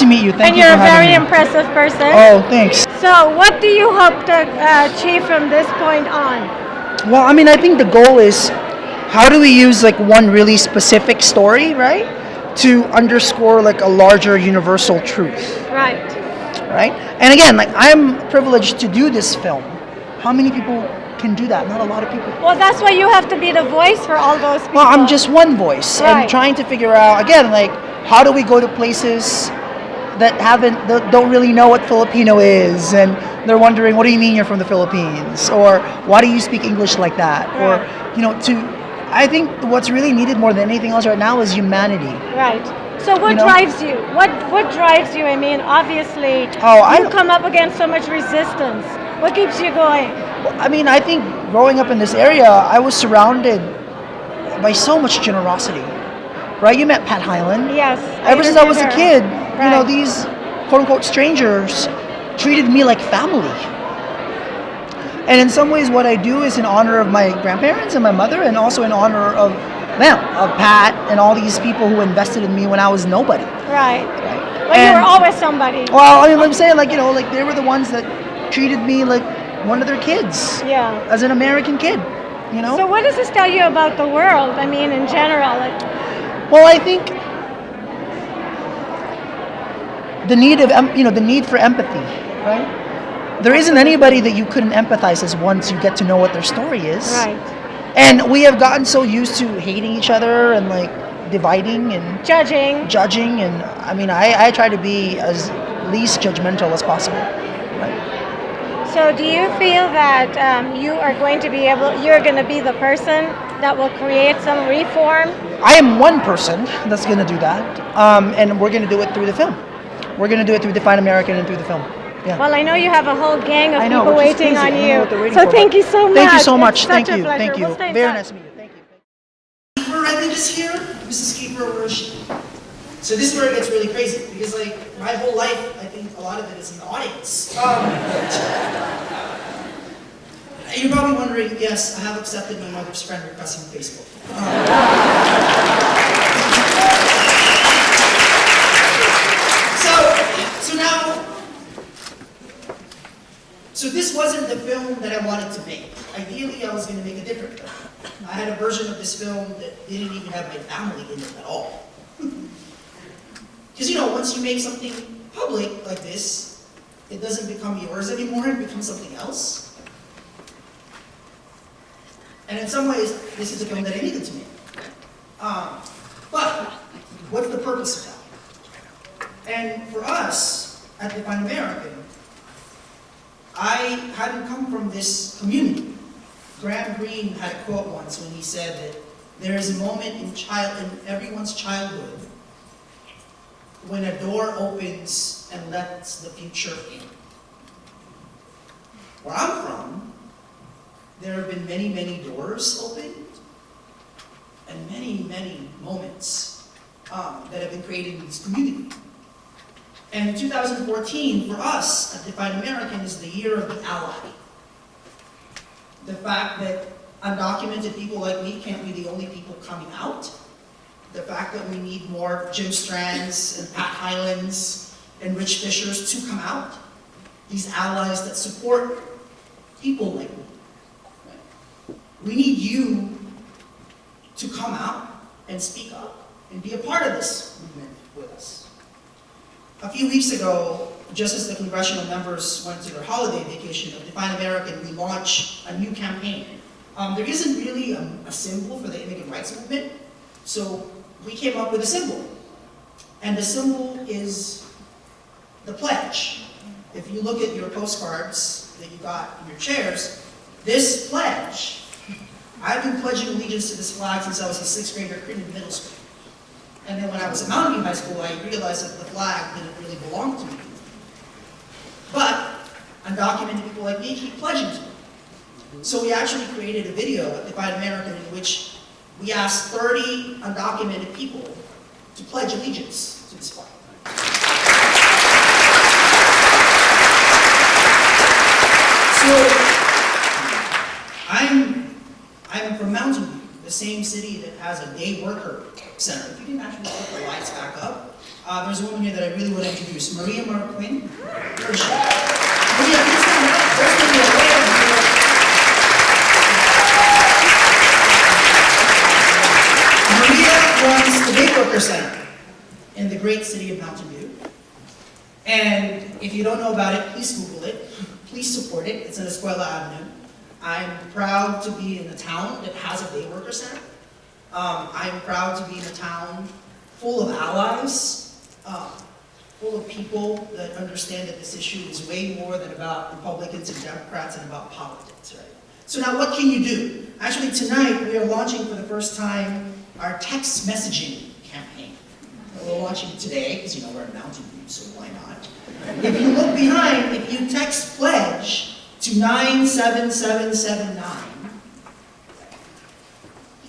to meet you. Thank And you you're for a very having me. impressive person. Oh, thanks. So what do you hope to achieve from this point on? Well, I mean, I think the goal is how do we use like one really specific story, right, to underscore like a larger universal truth, Right. right? And again, like I'm privileged to do this film. How many people can do that? Not a lot of people. Well, that's why you have to be the voice for all those people. Well, I'm just one voice, Right. and trying to figure out again, like how do we go to places that don't really know what Filipino is, and they're wondering, what do you mean you're from the Philippines, or why do you speak English like that, or I think what's really needed more than anything else right now is humanity. Right. So what drives you? What drives you? I mean, obviously, you come up against so much resistance. What keeps you going? I mean, I think growing up in this area, I was surrounded by so much generosity. Right? You met Pat Hyland. Yes. Ever since I was a kid, Right. these quote-unquote strangers treated me like family. And in some ways, what I do is in honor of my grandparents and my mother, and also in honor of them, of Pat, and all these people who invested in me when I was nobody. Right. But you were always somebody. Well, I mean, I'm saying, like they were the ones that treated me like one of their kids. Yeah. As an American kid, So what does this tell you about the world? I mean, in general. Well, I think the need for empathy, right? There isn't anybody that you couldn't empathize with once you get to know what their story is. Right. And we have gotten so used to hating each other and like dividing and judging, and I mean, I try to be as least judgmental as possible. Right? So do you feel that you're going to be the person that will create some reform? I am one person that's going to do that, and we're going to do it through the film. We're going to do it through Define American and through the film. Yeah. Well, I know you have a whole gang of people waiting on you. So thank you so much. Thank you so much. It's Thank such a you. pleasure. Thank you. We'll stay in Very touch. nice to meet you. Thank you. Keeper, I think, is here. Mrs. Keeper, where is she? So this is where it gets really crazy, because like my whole life, I think a lot of it is in the audience. You're probably wondering, yes, I have accepted my mother's friend request on Facebook. So this wasn't the film that I wanted to make. Ideally, I was going to make a different film. I had a version of this film that didn't even have my family in it at all. Because once you make something public like this, it doesn't become yours anymore, it becomes something else. And in some ways, this is a film that I needed to make. But, what's the purpose of that? And for us, at Define American, I hadn't come from this community. Graham Greene had a quote once when he said that there is a moment in everyone's childhood when a door opens and lets the future in. Where I'm from, there have been many, many doors opened and many, many moments that have been created in this community. And 2014, for us at Define American, is the year of the ally. The fact that undocumented people like me can't be the only people coming out. The fact that we need more Jim Strands and Pat Hylands and Rich Fishers to come out. These allies that support people like me. We need you to come out and speak up and be a part of this movement with us. A few weeks ago, just as the congressional members went to their holiday vacation of Define American, we launched a new campaign. There isn't really a symbol for the immigrant rights movement, so we came up with a symbol. And the symbol is the pledge. If you look at your postcards that you got in your chairs, this pledge, I've been pledging allegiance to this flag since I was a 6th grader in middle school. And then when I was at Mountain View High School, I realized that the flag didn't really belong to me. But undocumented people like me keep pledging to it. So we actually created a video at Define American in which we asked 30 undocumented people to pledge allegiance to this flag. So I'm from Mountain View, the same city that has a day worker center. If you can actually put the lights back up, there's a woman here that I really want to introduce, Maria Marquin. Where is she? Maria, please stand up. There's Maria. Maria runs the Day Worker Center in the great city of Mountain View. And if you don't know about it, please Google it. Please support it. It's in Escuela Avenue. I'm proud to be in a town that has a Day Worker Center. I'm proud to be in a town full of allies, full of people that understand that this issue is way more than about Republicans and Democrats and about politics, right? So now what can you do? Actually tonight we are launching for the first time our text messaging campaign. We're launching today, because you know we're in Mountain View, so why not? If you look behind, if you text pledge to 97779,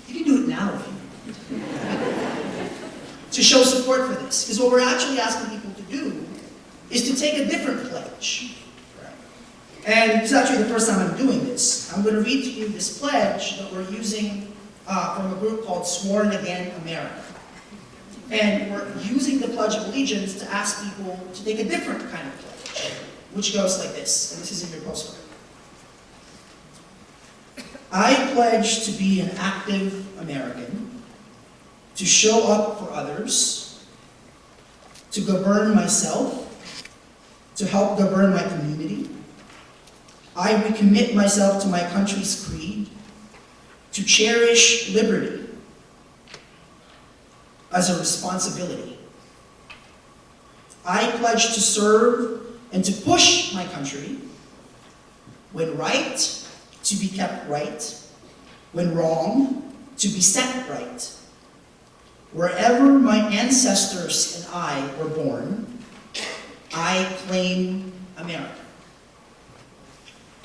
you can do it now if you want to show support for this. Because what we're actually asking people to do is to take a different pledge. And this is actually the first time I'm doing this. I'm going to read to you this pledge that we're using from a group called Sworn Again America. And we're using the Pledge of Allegiance to ask people to take a different kind of pledge, which goes like this, and this is in your postcard. I pledge to be an active American, to show up for others, to govern myself, to help govern my community. I recommit myself to my country's creed, to cherish liberty as a responsibility. I pledge to serve and to push my country when right, to be kept right, when wrong, to be set right. Wherever my ancestors and I were born, I claim America.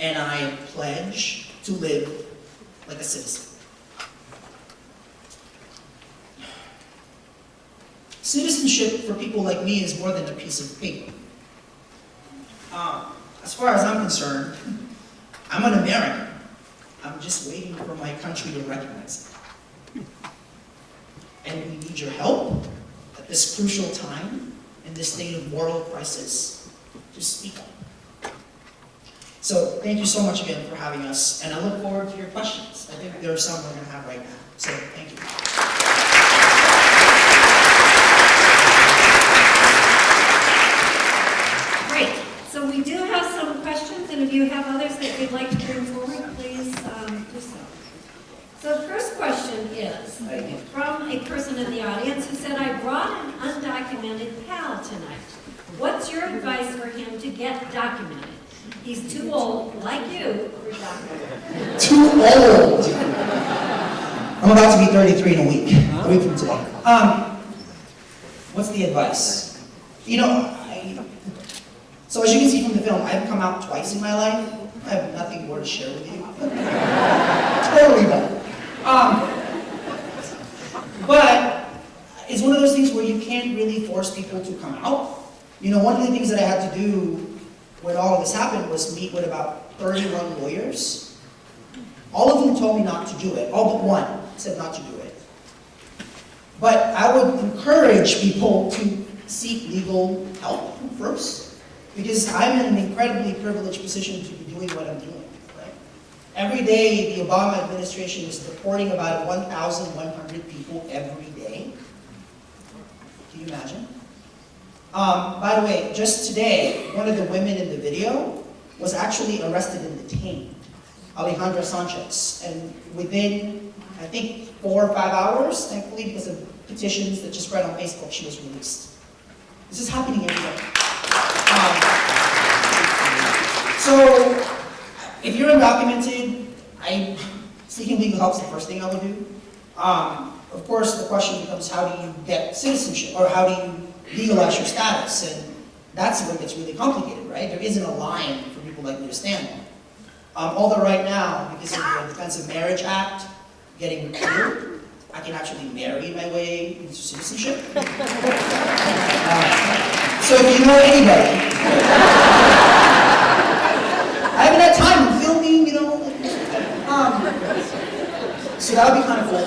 And I pledge to live like a citizen. Citizenship for people like me is more than a piece of paper. As far as I'm concerned, I'm an American. I'm just waiting for my country to recognize it. And we need your help at this crucial time, in this state of moral crisis, to speak up. So thank you so much again for having us, and I look forward to your questions. I think there are some we're going to have right now. So thank you. So we do have some questions, and if you have others that you'd like to bring forward, please do so. So the first question is from a person in the audience who said, I brought an undocumented pal tonight. What's your advice for him to get documented? He's too old, like you, for documented. Too old! I'm about to be 33 in a week from today. What's the advice? You know, so as you can see from the film, I've come out twice in my life. I have nothing more to share with you. Totally done. But it's one of those things where you can't really force people to come out. You know, one of the things that I had to do when all of this happened was meet with about 31 lawyers. All of them told me not to do it. All but one said not to do it. But I would encourage people to seek legal help first. Because I'm in an incredibly privileged position to be doing what I'm doing, right? Every day, the Obama administration is deporting about 1,100 people every day. Can you imagine? By the way, just today, one of the women in the video was actually arrested and detained, Alejandra Sanchez. And within, I think, 4 or 5 hours, thankfully, because of petitions that just read on Facebook, she was released. This is happening every day. So, if you're undocumented, seeking legal help is the first thing I would do. Of course, the question becomes, how do you get citizenship, or how do you legalize your status? And that's where it gets really complicated, right? There isn't a line for people like me to stand on. Although right now, because of the Defense of Marriage Act getting repealed, I can actually marry my way into citizenship. So if you know anybody, I haven't had time in filming, you know. So that would be kind of cool.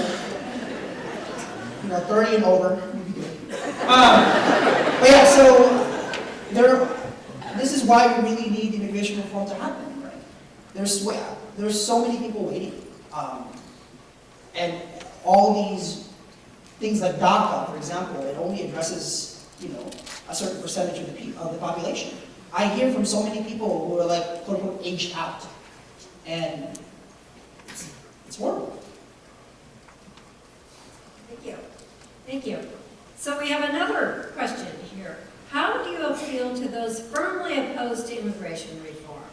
You know, 30 and over, you'd be good. But yeah, so this is why we really need immigration reform to happen, right? There's so many people waiting. And all these things like DACA, for example, it only addresses, a certain percentage of the population. I hear from so many people who are like, quote unquote, aged out. And it's horrible. Thank you. Thank you. So we have another question here. How do you appeal to those firmly opposed to immigration reform?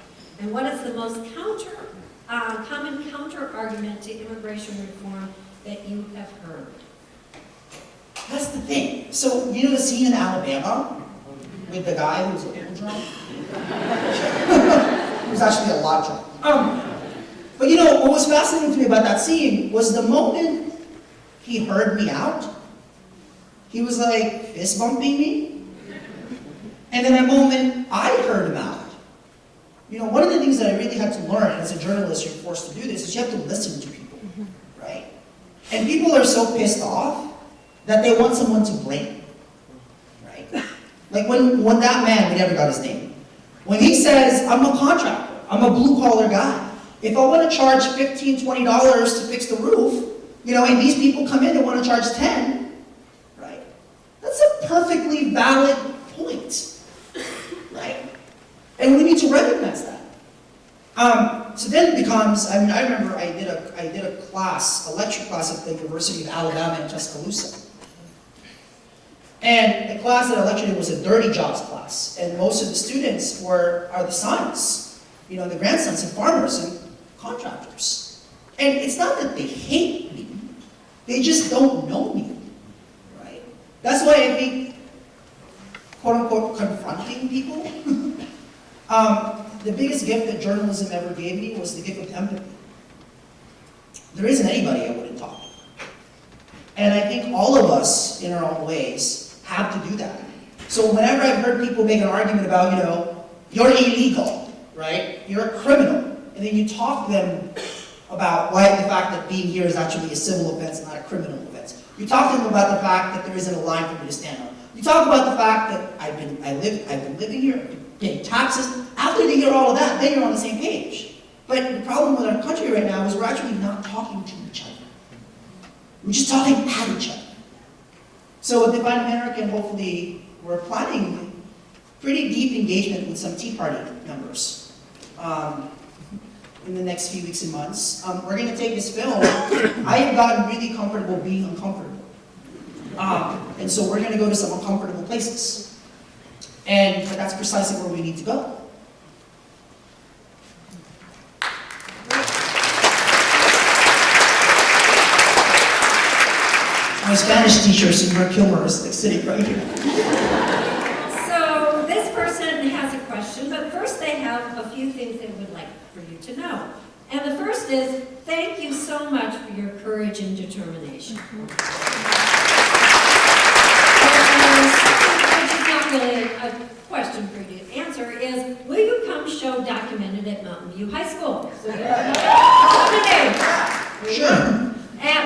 And what is the most common counter-argument to immigration reform that you have heard? That's the thing. So, the scene in Alabama with the guy who was a little drunk? He was actually a lot drunk. But what was fascinating to me about that scene was the moment he heard me out, he was like fist bumping me. And then the moment I heard him out, one of the things that I really had to learn, and as a journalist you're forced to do this, is you have to listen to people, right? And people are so pissed off that they want someone to blame, right? Like when that man, we never got his name, when he says, I'm a contractor, I'm a blue-collar guy, if I want to charge $15, $20 to fix the roof, and these people come in and want to charge 10, right? That's a perfectly valid point, right? And we need to recognize that. So then it becomes, I remember I did a class, a lecture class at the University of Alabama in Tuscaloosa. And the class that I lectured in was a dirty jobs class. And most of the students are the sons, the grandsons of farmers and contractors. And it's not that they hate me, they just don't know me, right? That's why I think, quote unquote, confronting people, the biggest gift that journalism ever gave me was the gift of empathy. There isn't anybody I wouldn't talk to. And I think all of us, in our own ways, have to do that. So whenever I've heard people make an argument about, you're illegal, right? You're a criminal. And then you talk to them about why the fact that being here is actually a civil offense, not a criminal offense. You talk to them about the fact that there isn't a line for me to stand on. You talk about the fact that I've been living here, paying taxes. After they hear all of that, then you're on the same page. But the problem with our country right now is we're actually not talking to each other. We're just talking at each other. So with Divine American, hopefully, we're planning pretty deep engagement with some Tea Party members in the next few weeks and months. We're going to take this film. I have gotten really comfortable being uncomfortable. And so we're going to go to some uncomfortable places. But that's precisely where we need to go. My Spanish teacher, Senor Kilmer, is sitting right here. So this person has a question, but first they have a few things they would like for you to know. And the first is, thank you so much for your courage and determination. Which is not really a question for you to answer, is, will you come show documented at Mountain View High School? Sure.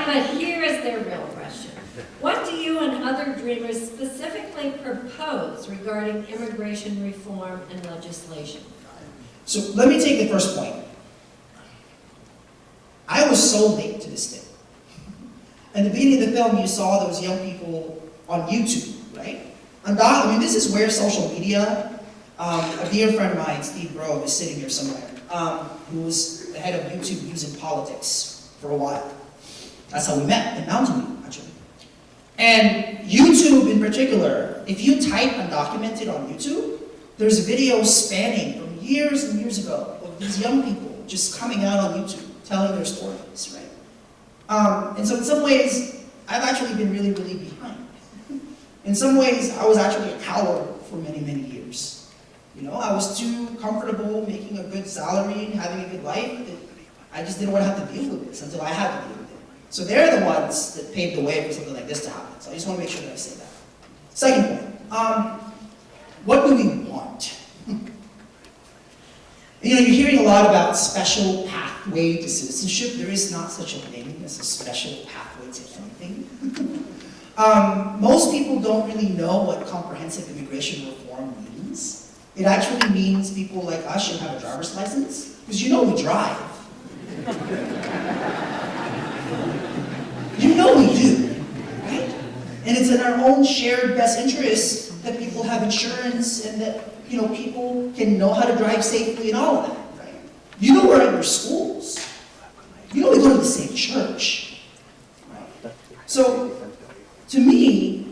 But here is their real question. What do you and other dreamers specifically propose regarding immigration reform and legislation? So let me take the first point. I was so late to this thing. In the beginning of the film, you saw those young people on YouTube, right? This is where social media, a dear friend of mine, Steve Grove, is sitting here somewhere, who was the head of YouTube News and Politics for a while. That's how we met, in Mountain View, actually. And YouTube in particular, if you type undocumented on YouTube, there's videos spanning from years and years ago of these young people just coming out on YouTube, telling their stories, right? And so in some ways, I've actually been really, really behind. In some ways, I was actually a coward for many, many years. I was too comfortable making a good salary and having a good life. I just didn't want to have to deal with this until I had to deal with it. So they're the ones that paved the way for something like this to happen. So I just want to make sure that I say that. Second point, what do we want? You're hearing a lot about special pathway to citizenship. There is not such a thing as a special pathway to anything. Most people don't really know what comprehensive immigration reform means. It actually means people like us should have a driver's license, because you know we drive. You know we do, right? And it's in our own shared best interest that people have insurance and that, you know, people can know how to drive safely and all of that, right? You know we're at your schools. You know we go to the same church, right? So, to me,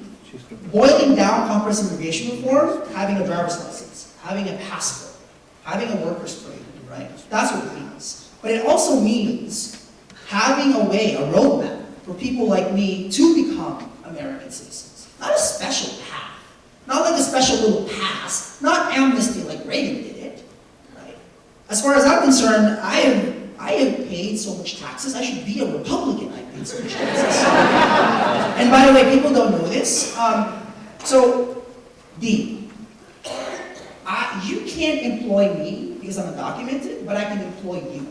boiling down comprehensive immigration reform, having a driver's license, having a passport, having a workers permit, right? That's what it means. But it also means having a way, a roadmap, for people like me to become American citizens. Not a special path. Not like a special little pass. Not amnesty like Reagan did it, right? As far as I'm concerned, I have paid so much taxes, I should be a Republican. I paid so much taxes. And by the way, people don't know this. You can't employ me because I'm undocumented, but I can employ you.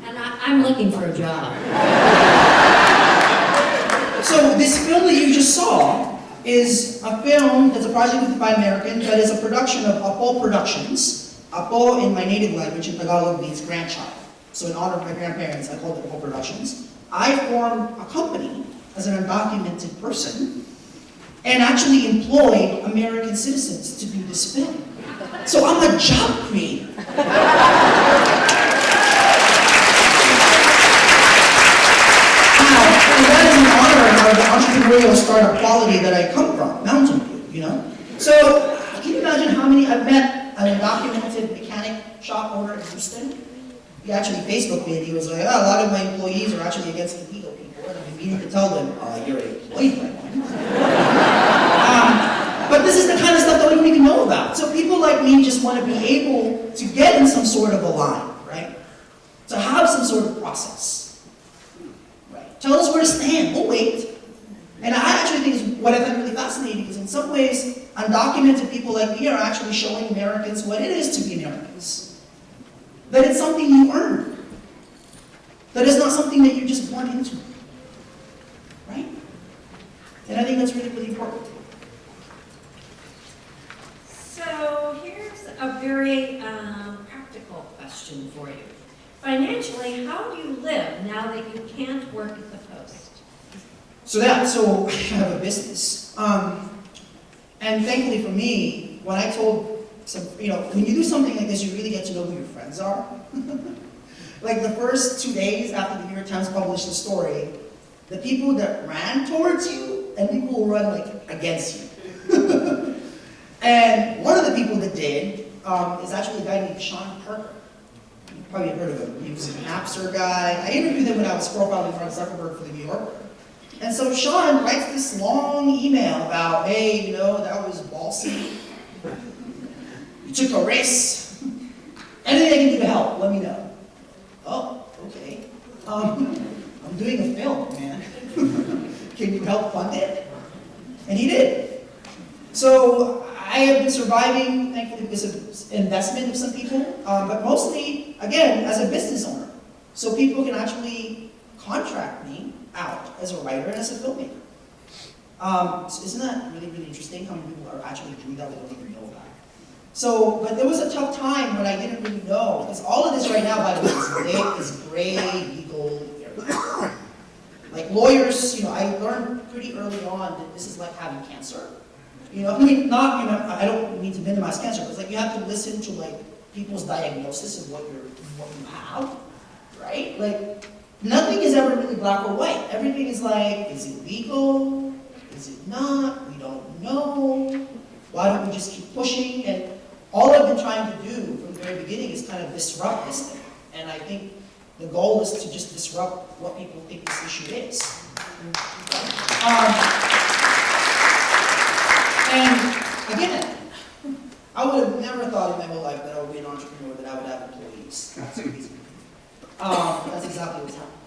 And I'm looking for a job. So this film that you just saw is a film that's a project with by American that is a production of Apo Productions. Apo in my native language in Tagalog means grandchild. So in honor of my grandparents, I called it Apo Productions. I formed a company as an undocumented person and actually employed American citizens to do this film. So I'm a job creator. And that is in honor of the entrepreneurial startup quality that I come from, Mountain View, you know? So, can you imagine how many, I've met an undocumented mechanic shop owner in Houston. He actually Facebooked me and he was like, oh, a lot of my employees are actually against illegal people, and I've been meaning to tell them, you're employed by one. But this is the kind of stuff that we don't even know about. So people like me just want to be able to get in some sort of a line, right? To have some sort of process. Right? Tell us where to stand, we'll wait. And I actually think what I find really fascinating is in some ways, undocumented people like me are actually showing Americans what it is to be Americans. That it's something you earn. That it's not something that you're just born into. Right? And I think that's really, really important. So here's a very practical question for you. Financially, how do you live now that you can't work at the Post? So I have a business. And thankfully for me, when I told some, when you do something like this, you really get to know who your friends are. Like the first 2 days after the New York Times published the story, the people that ran towards you and people who run like against you. And one of the people that did is actually a guy named Sean Parker. You probably have heard of him. He was an Napster guy. I interviewed him when I was profiling Mark Zuckerberg for the New Yorker. And so Sean writes this long email about, hey, that was ballsy. You took a risk. Anything I can do to help, let me know. Oh, okay. I'm doing a film, man. Can you help fund it? And he did. So I have been surviving, thankfully, because of investment of some people, but mostly, again, as a business owner. So people can actually contract me out as a writer and as a filmmaker. So isn't that really, really interesting how many people are actually doing that we don't even know about? So, but there was a tough time when I didn't really know, because all of this right now, by the way, is gray legal area. Like lawyers, I learned pretty early on that this is like having cancer. I don't mean to minimize cancer, but it's like you have to listen to like people's diagnosis of what you have, right? Like nothing is ever really black or white. Everything is like, is it legal? Is it not? We don't know. Why don't we just keep pushing? And all I've been trying to do from the very beginning is kind of disrupt this thing. And I think the goal is to just disrupt what people think this issue is. And again, I would have never thought in my whole life that I would be an entrepreneur, that I would have employees. That's crazy. That's exactly what's happening.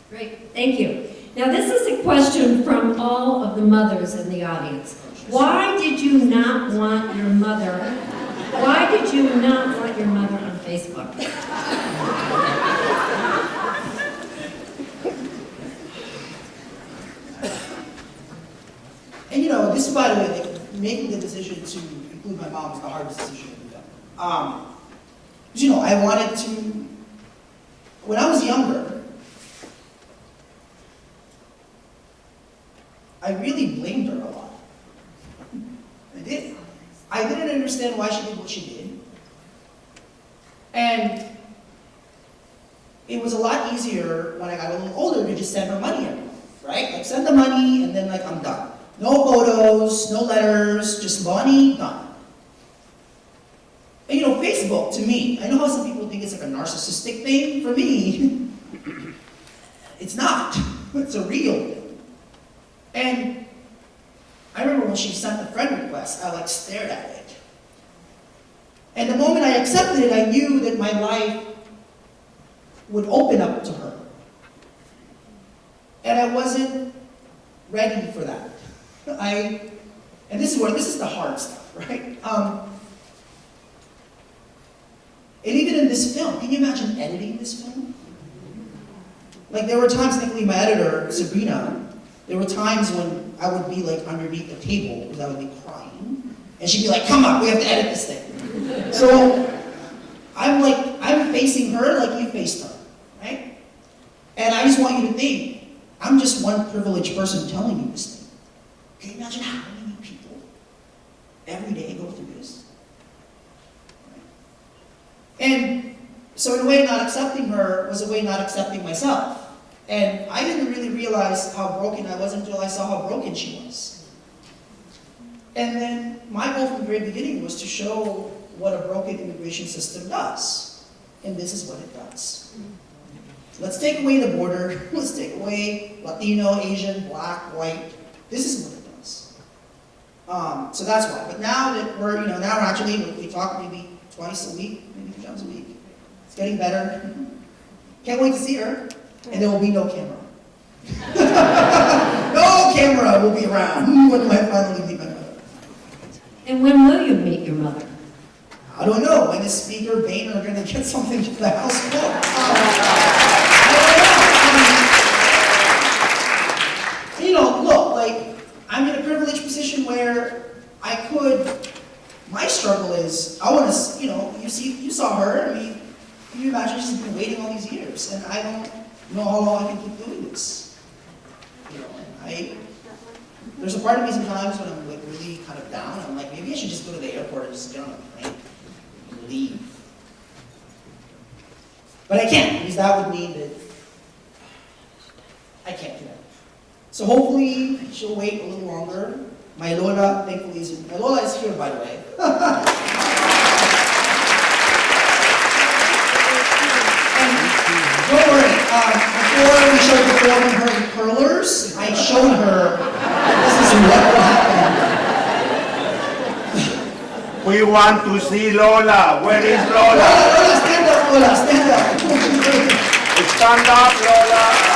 Great, thank you. Now this is a question from all of the mothers in the audience. Why did you not want your mother on Facebook? making the decision to include my mom was the hardest decision in the film. You know, I wanted to, when I was younger, I really blamed her a lot. I did. I didn't understand why she did what she did. And it was a lot easier when I got a little older to just send her money every month, right? Like send the money and then like I'm done. No photos, no letters, just money, done. And you know, Facebook to me, I know how some people think it's like a narcissistic thing. For me, it's not. It's a real thing. And I remember when she sent the friend request, I like stared at it. And the moment I accepted it, I knew that my life would open up to her. And I wasn't ready for that. And this is the hard stuff, right? And even in this film, can you imagine editing this film? Like there were times, thankfully my editor, Sabrina, there were times when I would be like underneath the table because I would be crying. And she'd be like, come on, we have to edit this thing. So I'm facing her like you faced her, right? And I just want you to think, I'm just one privileged person telling you this thing. Can you imagine how many people every day go through this? And so in a way, not accepting her was a way not accepting myself. And I didn't really realize how broken I was until I saw how broken she was. And then my goal from the very beginning was to show what a broken immigration system does. And this is what it does. Let's take away the border. Let's take away Latino, Asian, black, white. This is what it does. So that's why. But now that we're actually, we talk maybe twice a week, maybe 3 times a week. It's getting better. Can't wait to see her. And there will be no camera. No camera will be around when I finally meet my mother. And when will you meet your mother? I don't know. When is Speaker Boehner going to get something to the House floor? I don't know. You know, look, like, I'm in a privileged position where I could, my struggle is, I want to, you saw her, I mean, can you imagine she's been waiting all these years, and I don't know how long I can keep doing this. There's a part of me sometimes when I'm like really kind of down, I'm like, maybe I should just go to the airport and just get on a plane and leave. But I can't, because that would mean that I can't do that. So hopefully she'll wait a little longer. My Lola, thankfully, my Lola is here, by the way. Don't worry, before we showed performing her curlers, I showed her this is what will happen. We want to see Lola. Where is Lola? Lola, stand up, Lola, stand up. Stand up, Lola.